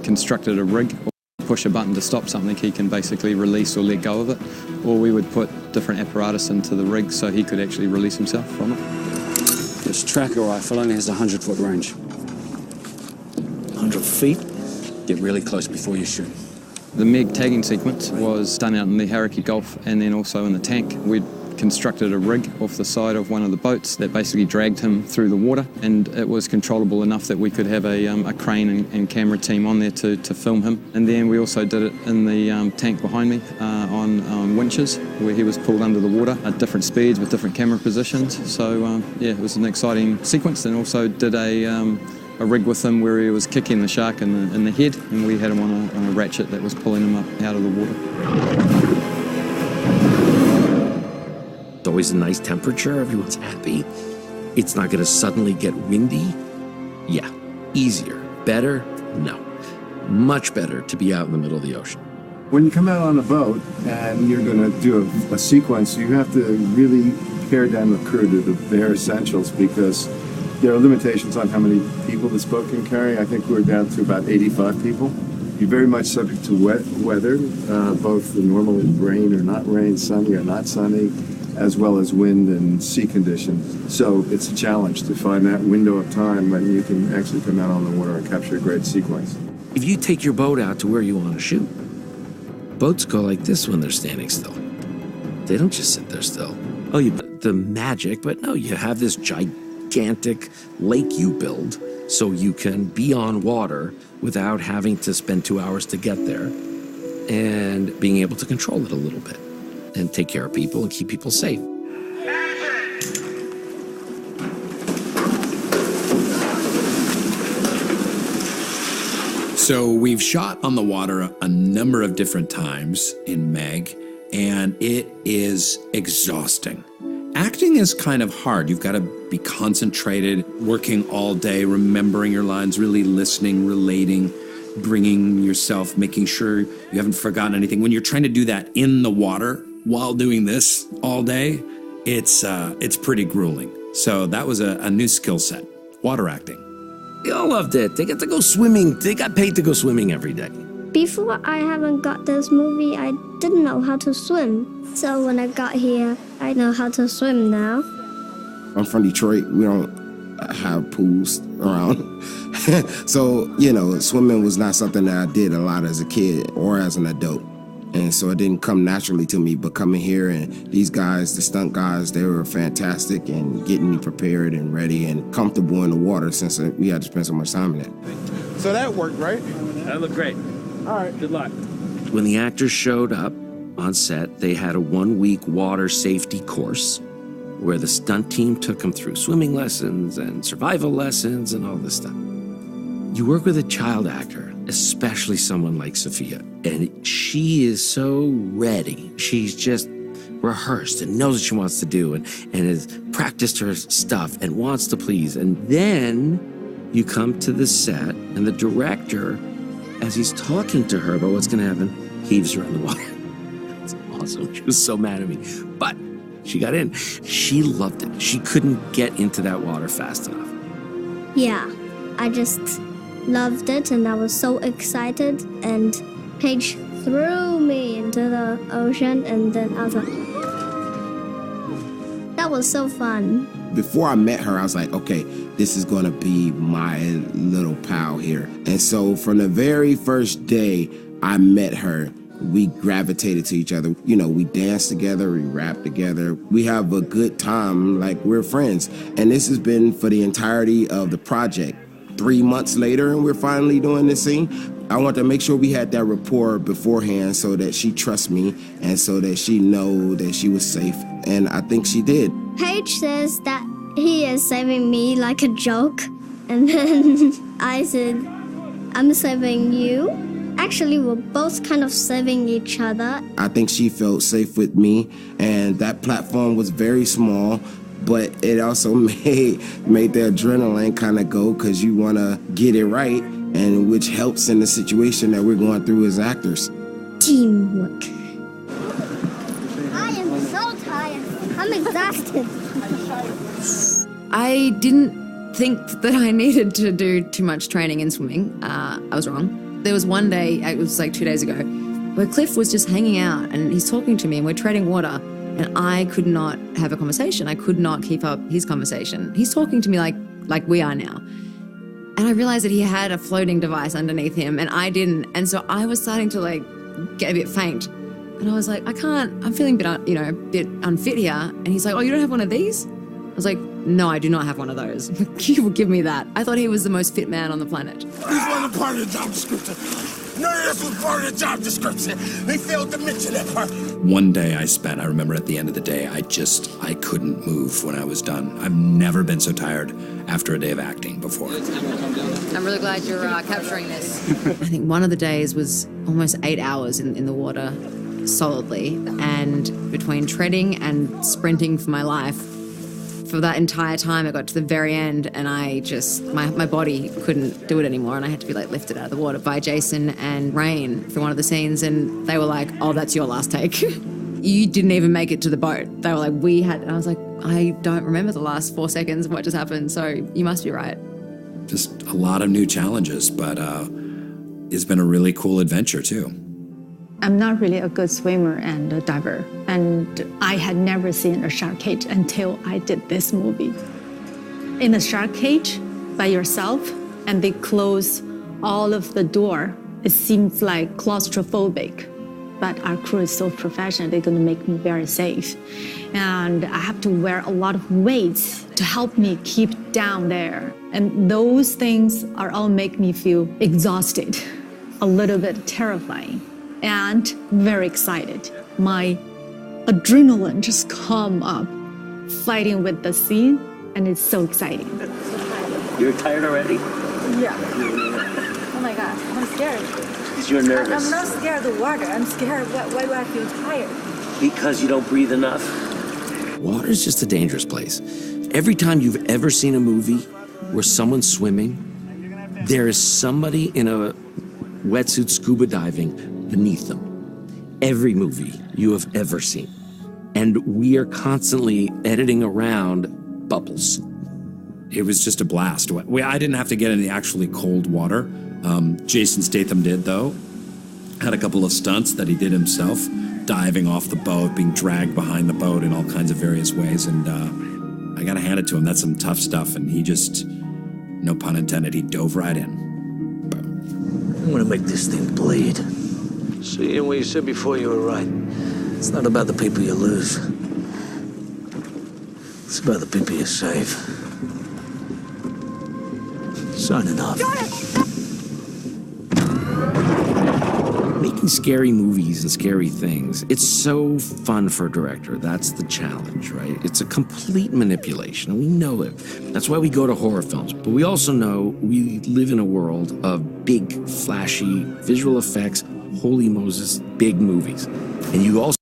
constructed a rig. Push a button to stop something, he can basically release or let go of it. Or we would put different apparatus into the rig so he could actually release himself from it. This tracker rifle only has a 100-foot range. 100 feet? Get really close before you shoot. The MEG tagging sequence was done out in the Hauraki Gulf and then also in the tank. We'd constructed a rig off the side of one of the boats that basically dragged him through the water, and it was controllable enough that we could have a crane and camera team on there to film him. And then we also did it in the tank behind me on winches, where he was pulled under the water at different speeds with different camera positions. So yeah, it was an exciting sequence. And also did a rig with him where he was kicking the shark in the head, and we had him on a ratchet that was pulling him up out of the water. It's always a nice temperature, everyone's happy. It's not gonna suddenly get windy. Yeah, easier. Better? No. Much better to be out in the middle of the ocean. When you come out on a boat and you're gonna do a sequence, you have to really pare down the crew to the bare essentials, because there are limitations on how many people this boat can carry. I think we're down to about 85 people. You're very much subject to weather, both the normal rain or not rain, sunny or not sunny, as well as wind and sea conditions. So it's a challenge to find that window of time when you can actually come out on the water and capture a great sequence. If you take your boat out to where you want to shoot, boats go like this when they're standing still. They don't just sit there still. Oh, the magic, but no, you have this gigantic lake you build so you can be on water without having to spend 2 hours to get there, and being able to control it a little bit and take care of people and keep people safe. So we've shot on the water a number of different times in MEG, and it is exhausting. Acting is kind of hard. You've got to be concentrated, working all day, remembering your lines, really listening, relating, bringing yourself, making sure you haven't forgotten anything. When you're trying to do that in the water while doing this all day, it's pretty grueling. So that was a new skill set, water acting. They all loved it. They got to go swimming. They got paid to go swimming every day. Before I haven't got this movie, I didn't know how to swim. So when I got here, I know how to swim now. I'm from Detroit. We don't have pools around. So, swimming was not something that I did a lot as a kid or as an adult. And so it didn't come naturally to me, but coming here and these guys, the stunt guys, they were fantastic and getting me prepared and ready and comfortable in the water since we had to spend so much time in it. So that worked, right? That looked great. All right. Good luck. When the actors showed up on set, they had a 1-week water safety course where the stunt team took them through swimming lessons and survival lessons and all this stuff. You work with a child actor, especially someone like Sophia, and she is so ready. She's just rehearsed and knows what she wants to do and has practiced her stuff and wants to please. And then you come to the set and the director, as he's talking to her about what's going to happen, heaves her in the water. It's awesome. She was so mad at me. But she got in. She loved it. She couldn't get into that water fast enough. Yeah, I just loved it, and I was so excited, and Paige threw me into the ocean, and then I was like, that was so fun. Before I met her, I was like, okay, this is gonna be my little pal here. And so from the very first day I met her, we gravitated to each other. We dance together, we rap together. We have a good time, like we're friends. And this has been for the entirety of the project. 3 months later, and we're finally doing this scene. I want to make sure we had that rapport beforehand so that she trusts me and so that she know that she was safe. And I think she did. Paige says that he is saving me like a joke. And then I said, I'm saving you. Actually, we're both kind of saving each other. I think she felt safe with me, and that platform was very small, but it also made the adrenaline kind of go because you want to get it right, and which helps in the situation that we're going through as actors. Teamwork. I am so tired. I'm exhausted. I didn't think that I needed to do too much training in swimming. I was wrong. There was one day, it was like 2 days ago, where Cliff was just hanging out and he's talking to me and we're treading water and I could not have a conversation. I could not keep up his conversation. He's talking to me like we are now. And I realized that he had a floating device underneath him and I didn't. And so I was starting to like get a bit faint. And I was like, I'm feeling a bit unfit here. And he's like, oh, you don't have one of these? I was like, no, I do not have one of those. You will give me that. I thought he was the most fit man on the planet. This wasn't part of the job description. None of this was part of the job description. They failed to mention that part. One day I remember at the end of the day, I couldn't move when I was done. I've never been so tired after a day of acting before. I'm really glad you're capturing this. I think one of the days was almost 8 hours in the water solidly. And between treading and sprinting for my life, for that entire time, I got to the very end and my body couldn't do it anymore and I had to be like lifted out of the water by Jason and Rain for one of the scenes and they were like, oh, that's your last take. You didn't even make it to the boat. They were like, and I was like, I don't remember the last 4 seconds of what just happened, so you must be right. Just a lot of new challenges, but it's been a really cool adventure too. I'm not really a good swimmer and a diver, and I had never seen a shark cage until I did this movie. In a shark cage, by yourself, and they close all of the door, it seems like claustrophobic, but our crew is so professional, they're gonna make me very safe. And I have to wear a lot of weights to help me keep down there. And those things are all make me feel exhausted, a little bit terrifying, and very excited. My adrenaline just come up fighting with the sea, and it's so exciting. You're tired already? Yeah. Oh my God, I'm scared. Because you're nervous. I'm not scared of the water. I'm scared. Why do I feel tired? Because you don't breathe enough. Water is just a dangerous place. Every time you've ever seen a movie where someone's swimming, there is somebody in a wetsuit scuba diving beneath them. Every movie you have ever seen. And we are constantly editing around bubbles. It was just a blast. I didn't have to get in the actually cold water. Jason Statham did, though. Had a couple of stunts that he did himself, diving off the boat, being dragged behind the boat in all kinds of various ways. And I got to hand it to him. That's some tough stuff. And he just, no pun intended, he dove right in. I'm going to make this thing bleed. See, and what you said before, you were right. It's not about the people you lose. It's about the people you save. Signing off. Making scary movies and scary things, it's so fun for a director. That's the challenge, right? It's a complete manipulation, and we know it. That's why we go to horror films. But we also know we live in a world of big, flashy, visual effects, holy Moses, big movies. And you also